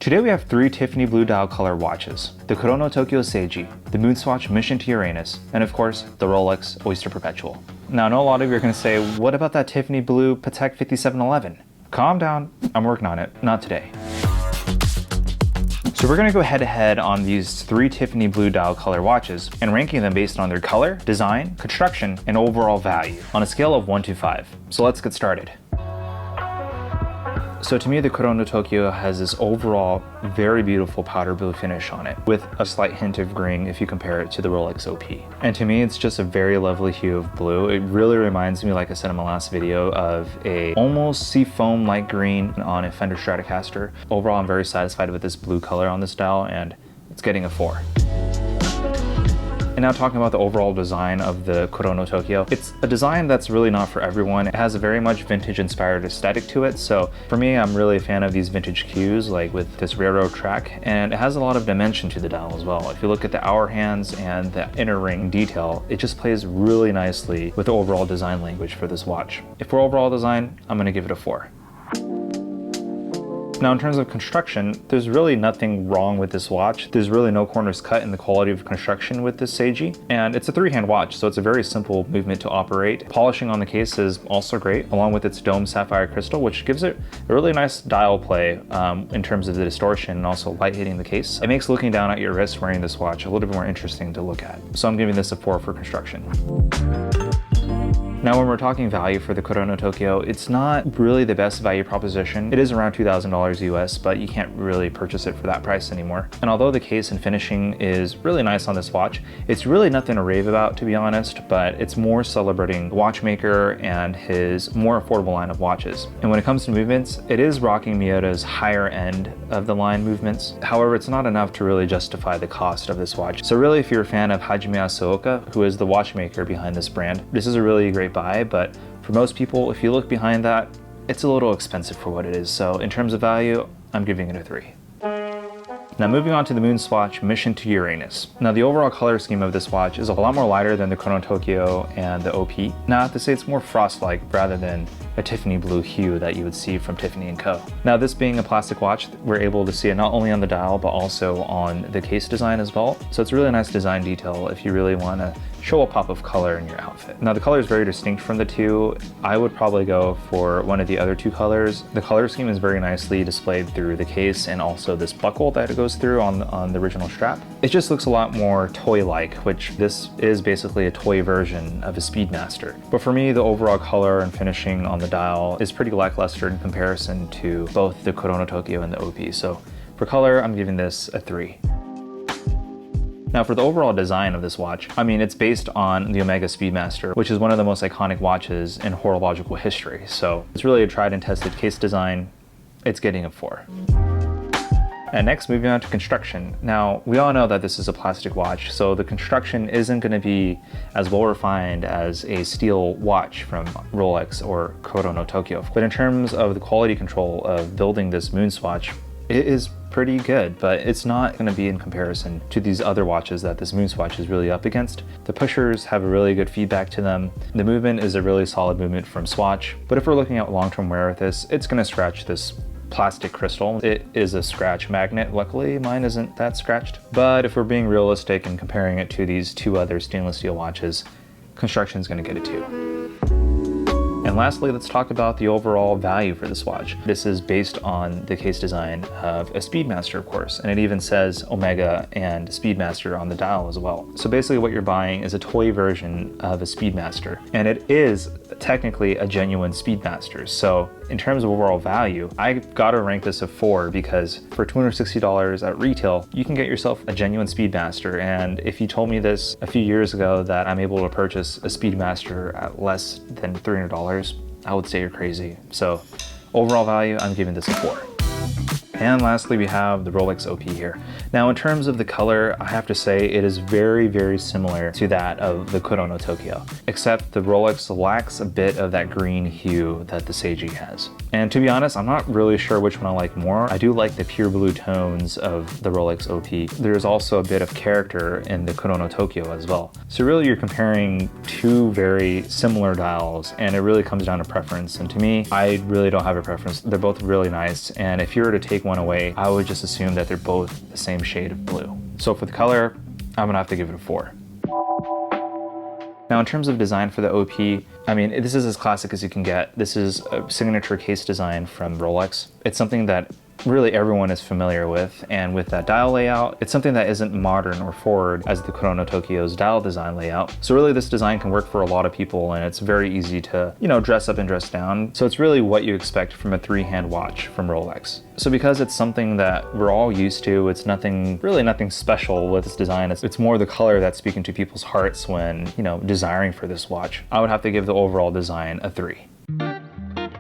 Today we have three Tiffany blue dial color watches, the Kurono Tokyo Seiji, the MoonSwatch Mission to Uranus, and of course, the Rolex Oyster Perpetual. Now I know a lot of you are going to say, what about that Tiffany blue Patek 5711? Calm down, I'm working on it, not today. So we're going to go head to head on these three Tiffany blue dial color watches and ranking them based on their color, design, construction, and overall value on a scale of 1 to 5. So let's get started. So to me, the Kurono Tokyo has this overall very beautiful powder blue finish on it with a slight hint of green if you compare it to the Rolex OP. And to me, it's just a very lovely hue of blue. It really reminds me, like I said in my last video, of a almost seafoam light green on a Fender Stratocaster. Overall, I'm very satisfied with this blue color on this dial, and it's getting a 4. And now talking about the overall design of the Kurono Tokyo, it's a design that's really not for everyone. It has a very much vintage inspired aesthetic to it. So for me, I'm really a fan of these vintage cues, like with this railroad track, and it has a lot of dimension to the dial as well. If you look at the hour hands and the inner ring detail, it just plays really nicely with the overall design language for this watch. For overall design, I'm gonna give it a 4. Now in terms of construction, there's really nothing wrong with this watch. There's really no corners cut in the quality of construction with this Seiji. And it's a 3-hand watch, so it's a very simple movement to operate. Polishing on the case is also great, along with its dome sapphire crystal, which gives it a really nice dial play in terms of the distortion and also light hitting the case. It makes looking down at your wrist wearing this watch a little bit more interesting to look at. So I'm giving this a 4 for construction. Now when we're talking value for the Kurono Tokyo, it's not really the best value proposition. It is around $2,000 US, but you can't really purchase it for that price anymore. And although the case and finishing is really nice on this watch, it's really nothing to rave about, to be honest, but it's more celebrating the watchmaker and his more affordable line of watches. And when it comes to movements, it is rocking Miyota's higher end of the line movements. However, it's not enough to really justify the cost of this watch. So really, if you're a fan of Hajime Asuoka, who is the watchmaker behind this brand, this is a really great buy, but for most people, if you look behind that, it's a little expensive for what it is. So in terms of value, I'm giving it a 3. Now moving on to the MoonSwatch Mission to Uranus. Now the overall color scheme of this watch is a lot more lighter than the Kurono Tokyo and the OP. Now I have to say it's more frost-like rather than a Tiffany blue hue that you would see from Tiffany & Co. Now this being a plastic watch, we're able to see it not only on the dial, but also on the case design as well. So it's a really nice design detail if you really want to show a pop of color in your outfit. Now the color is very distinct from the two. I would probably go for one of the other two colors. The color scheme is very nicely displayed through the case and also this buckle that it goes through on the original strap. It just looks a lot more toy-like, which this is basically a toy version of a Speedmaster. But for me, the overall color and finishing on the dial is pretty lackluster in comparison to both the Kurono Tokyo and the OP. So for color, I'm giving this a 3. Now for the overall design of this watch, I mean, it's based on the Omega Speedmaster, which is one of the most iconic watches in horological history. So it's really a tried and tested case design. It's getting a 4. And next, moving on to construction. Now, we all know that this is a plastic watch, so the construction isn't going to be as well refined as a steel watch from Rolex or Kurono Tokyo. But in terms of the quality control of building this MoonSwatch, it is pretty good, but it's not going to be in comparison to these other watches that this MoonSwatch is really up against. The pushers have a really good feedback to them. The movement is a really solid movement from Swatch, but if we're looking at long-term wear with this, it's going to scratch this plastic crystal. It is a scratch magnet. Luckily, mine isn't that scratched. But if we're being realistic and comparing it to these two other stainless steel watches, construction is going to get a 2. And lastly, let's talk about the overall value for this watch. This is based on the case design of a Speedmaster, of course, and it even says Omega and Speedmaster on the dial as well. So basically what you're buying is a toy version of a Speedmaster, and it is technically a genuine Speedmaster. So in terms of overall value, I gotta rank this a 4 because for $260 at retail, you can get yourself a genuine Speedmaster. And if you told me this a few years ago that I'm able to purchase a Speedmaster at less than $300, I would say you're crazy. So overall value, I'm giving this a 4. And lastly, we have the Rolex OP here. Now, in terms of the color, I have to say it is very, very similar to that of the Kurono Tokyo, except the Rolex lacks a bit of that green hue that the Seiji has. And to be honest, I'm not really sure which one I like more. I do like the pure blue tones of the Rolex OP. There's also a bit of character in the Kurono Tokyo as well. So really you're comparing two very similar dials, and it really comes down to preference. And to me, I really don't have a preference. They're both really nice. And if you were to take one away, I would just assume that they're both the same shade of blue. So for the color, I'm gonna have to give it a 4. Now in terms of design for the OP, I mean, this is as classic as you can get. This is a signature case design from Rolex. It's something that really everyone is familiar with, and with that dial layout, it's something that isn't modern or forward as the Kurono Tokyo's dial design layout. So really this design can work for a lot of people, and it's very easy to, you know, dress up and dress down. So it's really what you expect from a 3-hand watch from Rolex. So because it's something that we're all used to, it's really nothing special with this design. It's more the color that's speaking to people's hearts when, you know, desiring for this watch. I would have to give the overall design a 3.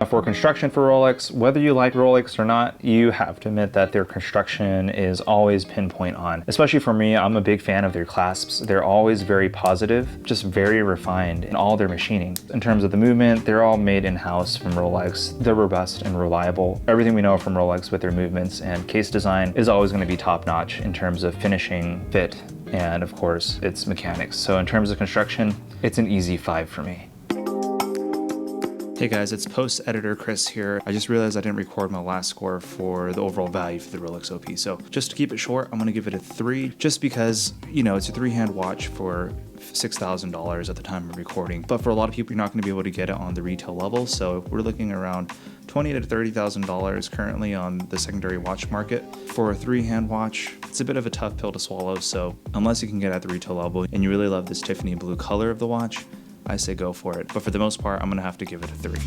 For construction for Rolex, whether you like Rolex or not, you have to admit that their construction is always pinpoint on. Especially for me, I'm a big fan of their clasps. They're always very positive, just very refined in all their machining. In terms of the movement, they're all made in-house from Rolex. They're robust and reliable. Everything we know from Rolex with their movements and case design is always going to be top-notch in terms of finishing, fit, and of course, its mechanics. So in terms of construction, it's an easy 5 for me. Hey guys, it's post editor Chris here. I just realized I didn't record my last score for the overall value for the Rolex OP. So just to keep it short, I'm gonna give it a 3, just because, you know, it's a 3-hand watch for $6,000 at the time of recording. But for a lot of people, you're not gonna be able to get it on the retail level. So we're looking around $20,000 to $30,000 currently on the secondary watch market. For a 3-hand watch, it's a bit of a tough pill to swallow. So unless you can get it at the retail level and you really love this Tiffany blue color of the watch, I say go for it. But for the most part, I'm gonna have to give it a 3.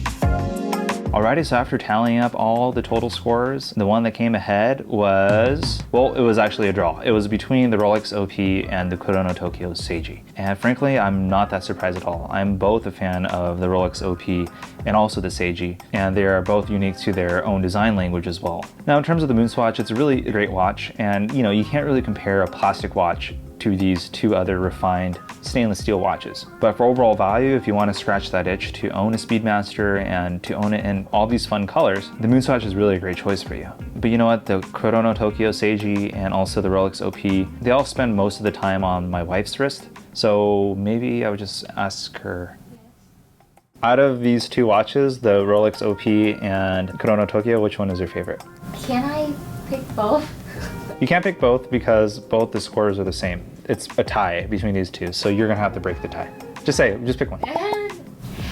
Alrighty, so after tallying up all the total scores, the one that came ahead was, well, it was actually a draw. It was between the Rolex OP and the Kurono Tokyo Seiji. And frankly, I'm not that surprised at all. I'm both a fan of the Rolex OP and also the Seiji, and they are both unique to their own design language as well. Now, in terms of the MoonSwatch, it's a really great watch, and you know, you can't really compare a plastic watch to these 2 other refined stainless steel watches. But for overall value, if you want to scratch that itch to own a Speedmaster and to own it in all these fun colors, the MoonSwatch is really a great choice for you. But you know what, the Kurono Tokyo Seiji and also the Rolex OP, they all spend most of the time on my wife's wrist. So maybe I would just ask her, out of these 2 watches, the Rolex OP and Kurono Tokyo, which one is your favorite? Can I pick both? You can't pick both because both the scores are the same. It's a tie between these 2, so you're gonna have to break the tie. Just say it, just pick one.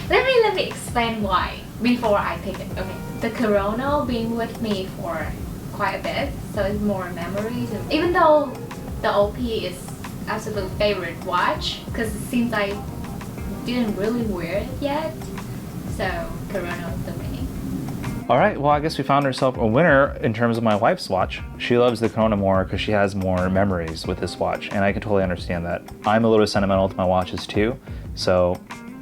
Let me explain why before I pick it. Okay, the Kurono been with me for quite a bit, so it's more memories. Even though the OP is absolute favorite watch, because it seems I didn't really wear it yet, so Kurono is the winning. All right, well, I guess we found ourselves a winner in terms of my wife's watch. She loves the Kurono more because she has more memories with this watch, and I can totally understand that. I'm a little sentimental to my watches too, so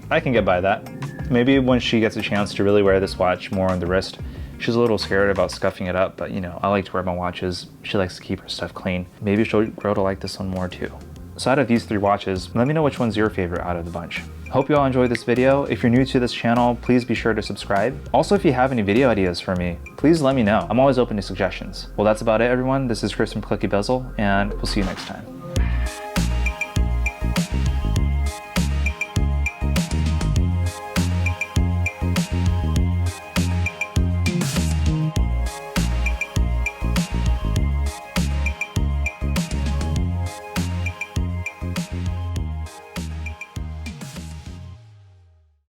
I can get by that. Maybe when she gets a chance to really wear this watch more on the wrist, she's a little scared about scuffing it up, but you know, I like to wear my watches. She likes to keep her stuff clean. Maybe she'll grow to like this one more too. So out of these 3 watches, let me know which one's your favorite out of the bunch. Hope you all enjoyed this video. If you're new to this channel, please be sure to subscribe. Also, if you have any video ideas for me, please let me know. I'm always open to suggestions. Well, that's about it, everyone. This is Chris from Clicky Bezel, and we'll see you next time.